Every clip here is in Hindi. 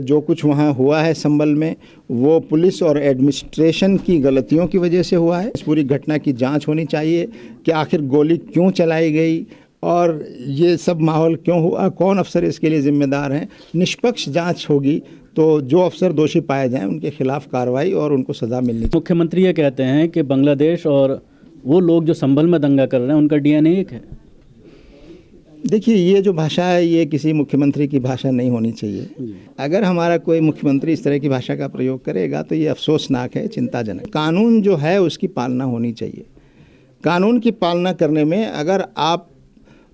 जो कुछ वहाँ हुआ है संभल में वो पुलिस और एडमिनिस्ट्रेशन की गलतियों की वजह से हुआ है। इस पूरी घटना की जांच होनी चाहिए कि आखिर गोली क्यों चलाई गई और ये सब माहौल क्यों हुआ, कौन अफसर इसके लिए जिम्मेदार हैं। निष्पक्ष जांच होगी तो जो अफसर दोषी पाए जाएं उनके खिलाफ कार्रवाई और उनको सज़ा मिलनी चाहिए। मुख्यमंत्री ये कहते हैं कि बांग्लादेश और वो लोग जो संभल में दंगा कर रहे हैं उनका डीएनए एक है। देखिए, ये जो भाषा है ये किसी मुख्यमंत्री की भाषा नहीं होनी चाहिए। अगर हमारा कोई मुख्यमंत्री इस तरह की भाषा का प्रयोग करेगा तो ये अफसोसनाक है, चिंताजनक। कानून जो है उसकी पालना होनी चाहिए। कानून की पालना करने में अगर आप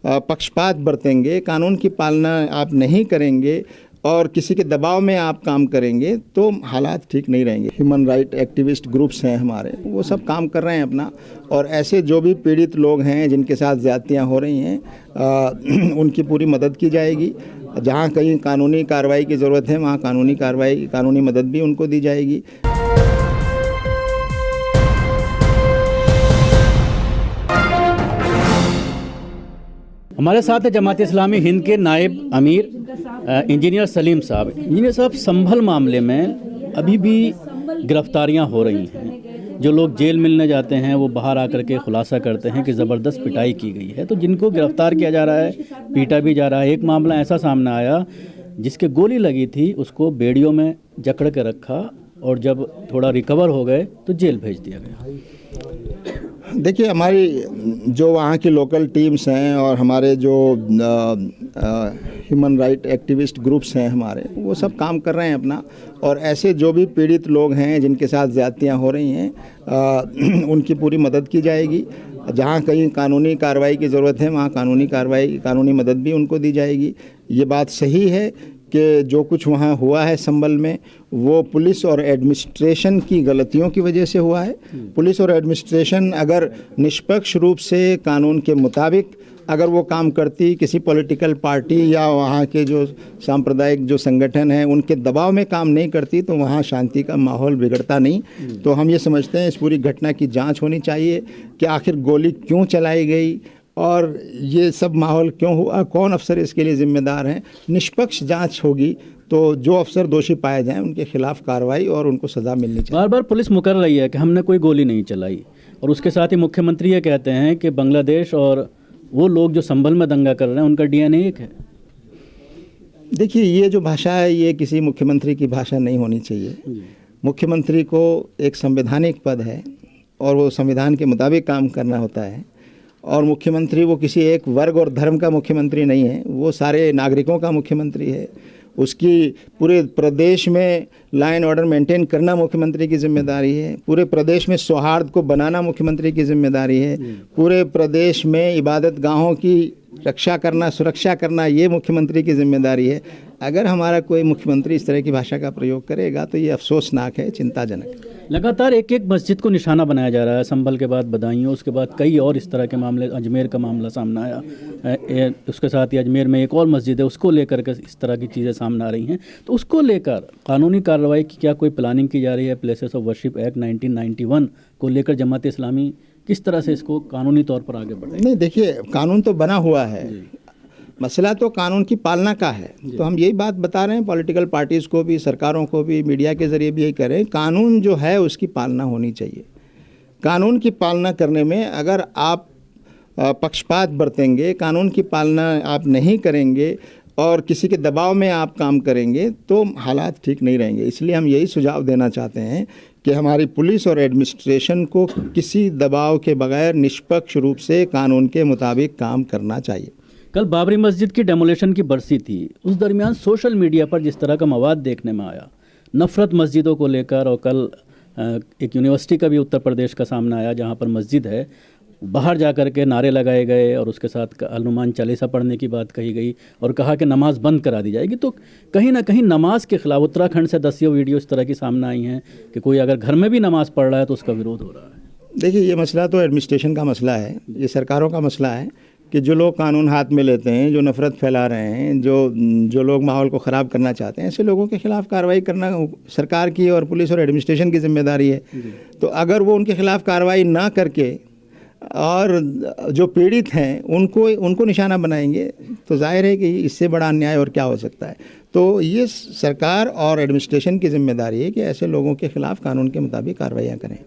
पक्षपात बरतेंगे, कानून की पालना आप नहीं करेंगे और किसी के दबाव में आप काम करेंगे तो हालात ठीक नहीं रहेंगे। ह्यूमन राइट एक्टिविस्ट ग्रुप्स हैं हमारे, वो सब काम कर रहे हैं अपना, और ऐसे जो भी पीड़ित लोग हैं जिनके साथ ज़्यादतियाँ हो रही हैं उनकी पूरी मदद की जाएगी। जहाँ कहीं कानूनी कार्रवाई की ज़रूरत है वहाँ कानूनी मदद भी उनको दी जाएगी। हमारे साथ है जमात इस्लामी हिंद के नायब अमीर इंजीनियर सलीम साहब। इंजीनियर साहब, संभल मामले में अभी भी गिरफ्तारियां हो रही हैं। जो लोग जेल मिलने जाते हैं वो बाहर आकर के खुलासा करते हैं कि ज़बरदस्त पिटाई की गई है, तो जिनको गिरफ्तार किया जा रहा है पीटा भी जा रहा है। एक मामला ऐसा सामने आया जिसके गोली लगी थी, उसको बेड़ियों में जकड़ के रखा और जब थोड़ा रिकवर हो गए तो जेल भेज दिया गया। देखिए, हमारी जो वहाँ की लोकल टीम्स हैं और हमारे जो ह्यूमन राइट एक्टिविस्ट ग्रुप्स हैं हमारे, वो सब काम कर रहे हैं अपना, और ऐसे जो भी पीड़ित लोग हैं जिनके साथ ज़्यादतियाँ हो रही हैं उनकी पूरी मदद की जाएगी। जहाँ कहीं कानूनी कार्रवाई की ज़रूरत है वहाँ कानूनी मदद भी उनको दी जाएगी। ये बात सही है कि जो कुछ वहाँ हुआ है संभल में वो पुलिस और एडमिनिस्ट्रेशन की गलतियों की वजह से हुआ है। पुलिस और एडमिनिस्ट्रेशन अगर निष्पक्ष रूप से कानून के मुताबिक अगर वो काम करती, किसी पॉलिटिकल पार्टी या वहाँ के जो सांप्रदायिक जो संगठन हैं उनके दबाव में काम नहीं करती, तो वहाँ शांति का माहौल बिगड़ता नहीं। तो हम ये समझते हैं इस पूरी घटना की जांच होनी चाहिए कि आखिर गोली क्यों चलाई गई और ये सब माहौल क्यों हुआ, कौन अफसर इसके लिए ज़िम्मेदार हैं। निष्पक्ष जांच होगी तो जो अफसर दोषी पाए जाएं उनके खिलाफ कार्रवाई और उनको सज़ा मिलनी चाहिए। बार बार पुलिस मुकर रही है कि हमने कोई गोली नहीं चलाई, और उसके साथ ही मुख्यमंत्री ये कहते हैं कि बांग्लादेश और वो लोग जो संभल में दंगा कर रहे हैं उनका डीएनए एक है। देखिए, ये जो भाषा है ये किसी मुख्यमंत्री की भाषा नहीं होनी चाहिए। मुख्यमंत्री को एक संवैधानिक पद है और वो संविधान के मुताबिक काम करना होता है, और मुख्यमंत्री वो किसी एक वर्ग और धर्म का मुख्यमंत्री नहीं है, वो सारे नागरिकों का मुख्यमंत्री है। उसकी पूरे प्रदेश में लाइन ऑर्डर मेंटेन करना मुख्यमंत्री की जिम्मेदारी है। पूरे प्रदेश में सौहार्द को बनाना मुख्यमंत्री की जिम्मेदारी है। पूरे प्रदेश में इबादत गाहों की रक्षा करना, सुरक्षा करना, ये मुख्यमंत्री की जिम्मेदारी है। अगर हमारा कोई मुख्यमंत्री इस तरह की भाषा का प्रयोग करेगा तो ये अफसोसनाक है, चिंताजनक। लगातार एक एक मस्जिद को निशाना बनाया जा रहा है। संभल के बाद बदायूं, उसके बाद कई और इस तरह के मामले, अजमेर का मामला सामने आया, उसके साथ ही अजमेर में एक और मस्जिद है, उसको लेकर के इस तरह की चीज़ें सामने आ रही हैं। तो उसको लेकर कानूनी कार्रवाई की क्या कोई प्लानिंग की जा रही है? प्लेसेस ऑफ वर्शिप एक्ट 1991 को लेकर जमात इस्लामी किस तरह से इसको कानूनी तौर पर आगे बढ़े? नहीं, देखिए, कानून तो बना हुआ है, मसला तो कानून की पालना का है। तो हम यही बात बता रहे हैं पॉलिटिकल पार्टीज़ को भी, सरकारों को भी, मीडिया के ज़रिए भी यही कह रहे हैं, कानून जो है उसकी पालना होनी चाहिए। कानून की पालना करने में अगर आप पक्षपात बरतेंगे, कानून की पालना आप नहीं करेंगे और किसी के दबाव में आप काम करेंगे तो हालात ठीक नहीं रहेंगे। इसलिए हम यही सुझाव देना चाहते हैं कि हमारी पुलिस और एडमिनिस्ट्रेशन को किसी दबाव के बगैर निष्पक्ष रूप से कानून के मुताबिक काम करना चाहिए। कल बाबरी मस्जिद की डेमोलेशन की बरसी थी, उस दरमियान सोशल मीडिया पर जिस तरह का मवाद देखने में आया, नफ़रत मस्जिदों को लेकर, और कल एक यूनिवर्सिटी का भी उत्तर प्रदेश का सामने आया जहां पर मस्जिद है, बाहर जा कर के नारे लगाए गए और उसके साथ हनुमान चालीसा पढ़ने की बात कही गई और कहा कि नमाज बंद करा दी जाएगी। तो कहीं ना कहीं नमाज के खिलाफ उत्तराखंड से 10 वीडियो इस तरह की सामने आई हैं कि कोई अगर घर में भी नमाज पढ़ रहा है तो उसका विरोध हो रहा है। देखिए, ये मसला तो एडमिनिस्ट्रेशन का मसला है, ये सरकारों का मसला है कि जो लोग कानून हाथ में लेते हैं, जो नफ़रत फैला रहे हैं, जो लोग माहौल को ख़राब करना चाहते हैं, ऐसे लोगों के ख़िलाफ़ कार्रवाई करना सरकार की और पुलिस और एडमिनिस्ट्रेशन की जिम्मेदारी है। तो अगर वो उनके ख़िलाफ़ कार्रवाई ना करके और जो पीड़ित हैं उनको निशाना बनाएंगे तो जाहिर है कि इससे बड़ा अन्याय और क्या हो सकता है। तो ये सरकार और एडमिनिस्ट्रेशन की जिम्मेदारी है कि ऐसे लोगों के खिलाफ कानून के मुताबिक कार्रवाइयाँ करें।